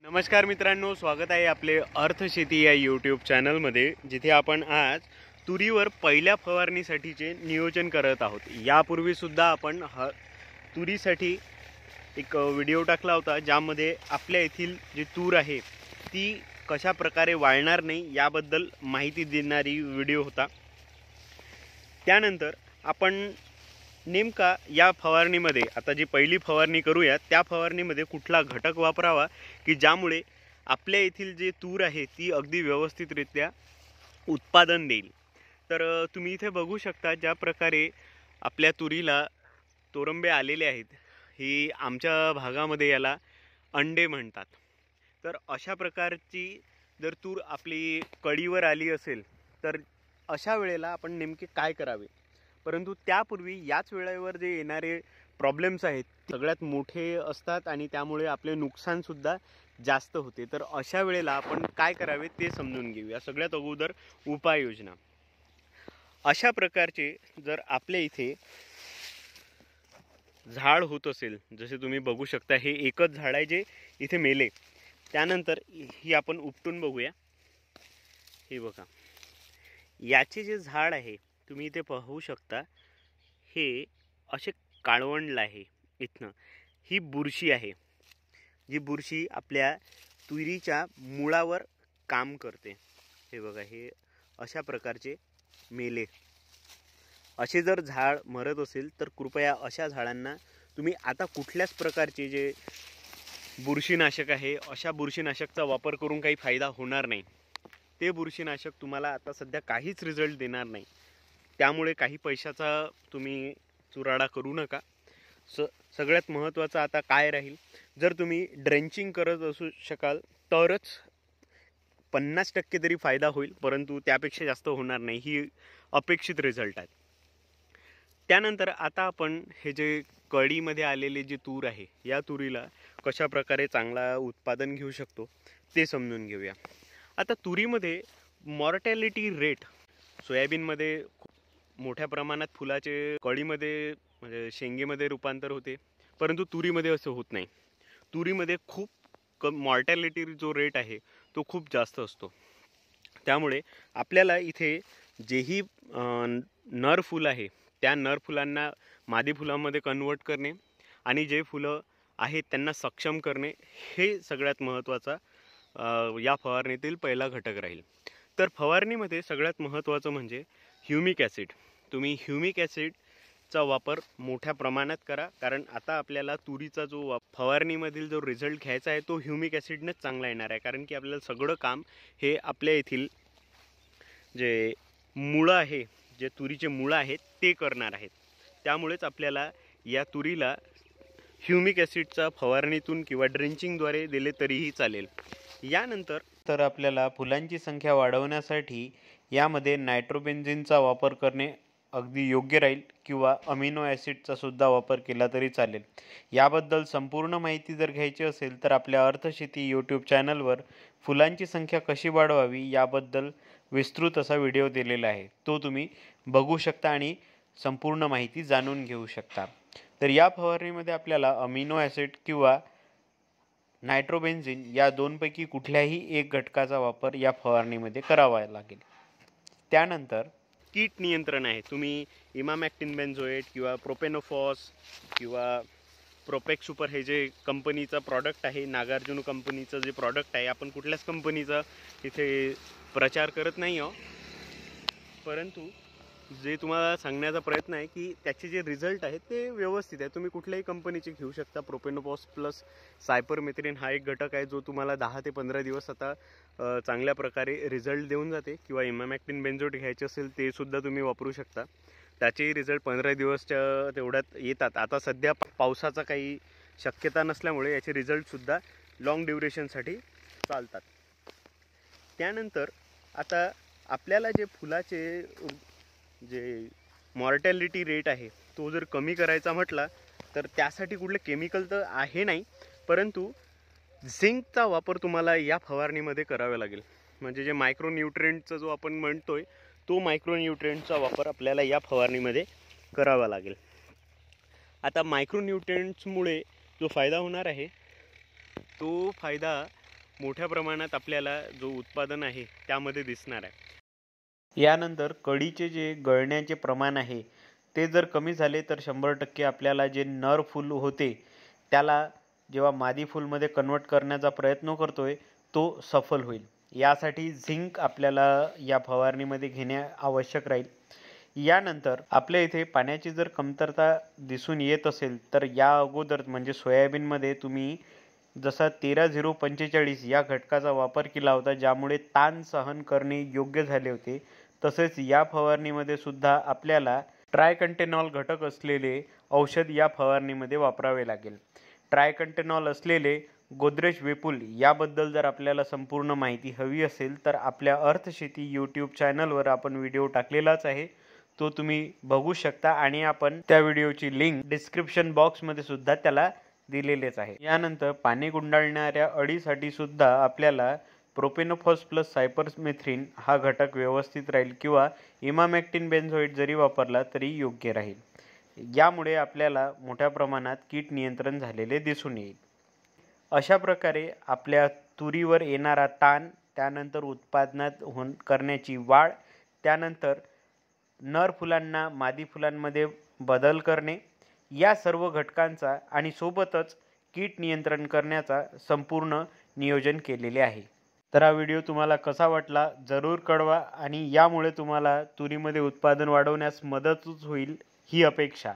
नमस्कार मित्रांनो, स्वागत आहे आपले अर्थशेती या यूट्यूब चॅनलमध्ये, जिथे आपण आज तुरीवर पहिल्या फवारणीसाठीचे नियोजन करत आहोत। यापूर्वीसुद्धा आपण तुरीसाठी एक व्हिडिओ टाकला होता, ज्यामध्ये आपल्या येथील जी तूर आहे ती कशा प्रकारे वाळणार नाही याबद्दल माहिती देणारी व्हिडिओ होता। त्यानंतर आपण नेमका या फवारणीमध्ये आता जी पहिली फवारणी करूया त्या फवारणीमध्ये कुठला घटक वापरावा की ज्यामुळे आपल्या येथील जे तूर आहे ती अगदी व्यवस्थितरित्या उत्पादन देईल। तर तुम्ही इथे बघू शकता ज्या प्रकारे आपल्या तुरीला तोरंबे आलेले आहेत, ही आमच्या भागामध्ये याला अंडे म्हणतात। तर अशा प्रकारची जर तूर आपली कळीवर आली असेल तर अशा वेळेला आपण नेमके काय करावे, परंतु त्यापूर्वी याच वेळेवर जे येणारे प्रॉब्लेम्स आहेत सगळ्यात मोठे असतात आणि त्यामुळे आपले नुकसानसुद्धा जास्त होते। तर अशा वेळेला आपण काय करावे ते समजून घेऊया। सगळ्यात अगोदर उपाययोजना। अशा प्रकारचे जर आपल्या इथे झाड होत असेल, जसे तुम्ही बघू शकता हे एकच झाड आहे जे इथे मेले, त्यानंतर ही आपण उपटून बघूया। हे बघा, याचे जे झाड आहे तुम्ही इथे पाहू शकता, हे असे काळवंडला आहे। इथनं ही बुरशी आहे, जी बुरशी आपल्या तुरीच्या मुळावर काम करते। हे बघा, हे अशा प्रकारचे मेले। असे जर झाड मरत असेल तर कृपया अशा झाडांना तुम्ही आता कुठल्याच प्रकारचे जे बुरशीनाशक आहे अशा बुरशीनाशकचा वापर करून काही फायदा होणार नाही। ते बुरशीनाशक तुम्हाला आता सध्या काहीच रिझल्ट देणार नाही, त्यामुळे काही पैशाचा तुम्ही चुराडा करू नका। सगळ्यात महत्त्वाचं आता काय राहील, जर तुम्ही ड्रेंचिंग करत असू शकाल तरच 50% तरी फायदा होईल, परंतु त्यापेक्षा जास्त होणार नाही, ही अपेक्षित रिझल्ट आहे। त्यानंतर आता आपण हे जे कळीमध्ये आलेले जे तूर आहे या तुरीला कशा प्रकारे चांगला उत्पादन घेऊ शकतो ते समजून घेऊया। आता तुरीमध्ये मॉर्टॅलिटी रेट, सोयाबीनमध्ये मोठ्या प्रमाणात फुलाचे कळीमध्ये म्हणजे शेंगेमध्ये रूपांतर होते, परंतु तुरीमध्ये असं होत नाही। तुरीमध्ये खूप मॉर्टॅलिटी जो रेट आहे तो खूप जास्त असतो। त्यामुळे आपल्याला इथे जेही नर फुल आहे त्या नर फुलांना मादी फुलांमध्ये कन्वर्ट करणे आणि जे फुलं आहेत त्यांना सक्षम करणे, हे सगळ्यात महत्त्वाचा या फवारणीतील पहिला घटक राहील। तर फवारणीमध्ये सगळ्यात महत्त्वाचं म्हणजे ह्युमिक ॲसिड। तुम्ही ह्युमिक ॲसिडचा वापर मोठ्या प्रमाणात करा, कारण आता आपल्याला तुरीचा जो फवारणीमधील जो रिझल्ट घ्यायचा आहे तो ह्युमिक ॲसिडनेच चांगला येणार आहे, कारण की आपल्याला सगळं काम हे आपल्या येथील जे मुळं आहे, जे तुरीचे मुळं आहेत ते करणार आहेत। त्यामुळेच आपल्याला या तुरीला ह्युमिक ॲसिडचा फवारणीतून किंवा ड्रेंचिंगद्वारे दिले तरीही चालेल। यानंतर आपल्याला फुलांची संख्या वाढवण्यासाठी यामध्ये नायट्रोबेन्झिनचा वापर करणे अगदी योग्य राहील, किंवा अमिनो ॲसिडचा सुद्धा वापर केला तरी चालेल। याबद्दल संपूर्ण माहिती जर घ्यायची असेल तर आपल्या अर्थशेती यूट्यूब चॅनलवर फुलांची संख्या कशी वाढवावी याबद्दल विस्तृत असा व्हिडिओ दिलेला आहे, तो तुम्ही बघू शकता आणि संपूर्ण माहिती जाणून घेऊ शकता। तर या फवारणीमध्ये आपल्याला अमिनो ॲसिड किंवा नायट्रोबेन्झिन या दोनपैकी कुठल्याही एक घटकाचा वापर या फवारणीमध्ये करावा लागेल। त्यानंतर कीट नियंत्रण आहे, तुम्ही इमामॅक्टिन बेन्झोएट किंवा प्रोपेनोफॉस किंवा प्रोपेक्स सुपर हे जे कंपनीचा प्रॉडक्ट आहे, नागार्जुन कंपनीचं जे प्रॉडक्ट आहे, आपण कुठल्याच कंपनीचा इथे प्रचार करत नाही आहोत, परंतु जे तुम्हाला सांगण्याचा प्रयत्न आहे की त्याचे जे रिझल्ट आहेत ते व्यवस्थित आहे। तुम्ही कुठल्याही कंपनीचे घेऊ शकता। प्रोपेनोफॉस प्लस सायपरमेथ्रिन हा एक घटक आहे जो तुम्हाला 10 ते 15 दिवस आता चांगल्या प्रकारे रिझल्ट देऊन जाते, किंवा इमामॅक्टिन बेन्झोएट घ्यायचे असेल ते सुद्धा तुम्ही वापरू शकता, त्याचेही रिझल्ट 15 दिवसच्या तेवढ्यात येतात। आता सध्या पावसाचा काही शक्यता नसल्यामुळे याचे रिझल्टसुद्धा लॉंग ड्युरेशनसाठी चालतात। त्यानंतर आता आपल्याला जे फुलाचे जे मॉर्टॅलिटी रेट आहे तो जर कमी करायचा म्हटला तर त्यासाठी कुठले केमिकल तर आहे नाही, परंतु झिंकचा वापर तुम्हाला या फवारणीमध्ये करावा लागेल। म्हणजे जे मायक्रोन्यूट्रिएंटचा जो आपण म्हणतोय तो मायक्रोन्यूट्रिएंटचा वापर आपल्याला या फवारणीमध्ये करावा लागेल। आता मायक्रोन्यूट्रिएंट्समुळे जो फायदा होणार आहे तो फायदा मोठ्या प्रमाणात आपल्याला जो उत्पादन आहे त्यामध्ये दिसणार आहे। यानंतर कळीचे जे गळण्याचे प्रमाण आहे ते जर कमी झाले तर 100% आपल्याला जे नर फूल होते त्याला जेव्हा मादी फूलमध्ये कन्वर्ट करण्याचा प्रयत्न करतोय तो सफल होईल। यासाठी झिंक आपल्याला या फवारणीमध्ये घेणे आवश्यक राहील। यानंतर आपल्या इथे पाण्याची जर कमतरता दिसून येत असेल तर या अगोदर म्हणजे सोयाबीनमध्ये तुम्ही जसा 13-0-45 या घटकाचा वापर केला होता, ज्यामुळे ताण सहन करणे योग्य झाले होते, तसेच या फवारणीमध्ये सुद्धा आपल्याला ट्रायकंटेनॉल घटक असलेले औषध या फवारणीमध्ये वापरावे लागेल। ट्रायकंटेनॉल असलेले गोदरेज विपुल याबद्दल जर आपल्याला संपूर्ण माहिती हवी असेल तर आपल्या अर्थशेती यूट्यूब चॅनलवर आपण व्हिडिओ टाकलेलाच आहे, तो तुम्ही बघू शकता आणि आपण त्या व्हिडिओची लिंक डिस्क्रिप्शन बॉक्समध्ये सुद्धा त्याला दिलेलेच आहे। यानंतर पाणी गुंडाळणाऱ्या अळीसाठी सुद्धा आपल्याला प्रोपेनोफॉस प्लस सायपरमेथ्रिन हा घटक व्यवस्थित राहील किंवा इमामॅक्टिन बेन्झोएट जरी वापरला तरी योग्य राहील। यामुळे आपल्याला मोठ्या प्रमाणात कीड नियंत्रण झालेले दिसून येईल। अशा प्रकारे आपल्या तुरीवर येणारा ताण, त्यानंतर उत्पादनात करण्याची वाढ, त्यानंतर नर फुलांना मादी फुलांमध्ये बदल करणे, या सर्व घटकांचा आणि सोबतच कीड नियंत्रण करण्याचा संपूर्ण नियोजन केलेले आहे। तर हा व्हिडिओ तुम्हाला कसा वाटला जरूर कळवा आणि यामुळे तुम्हाला तुरीमध्ये उत्पादन वाढवण्यास मदतच होईल ही अपेक्षा।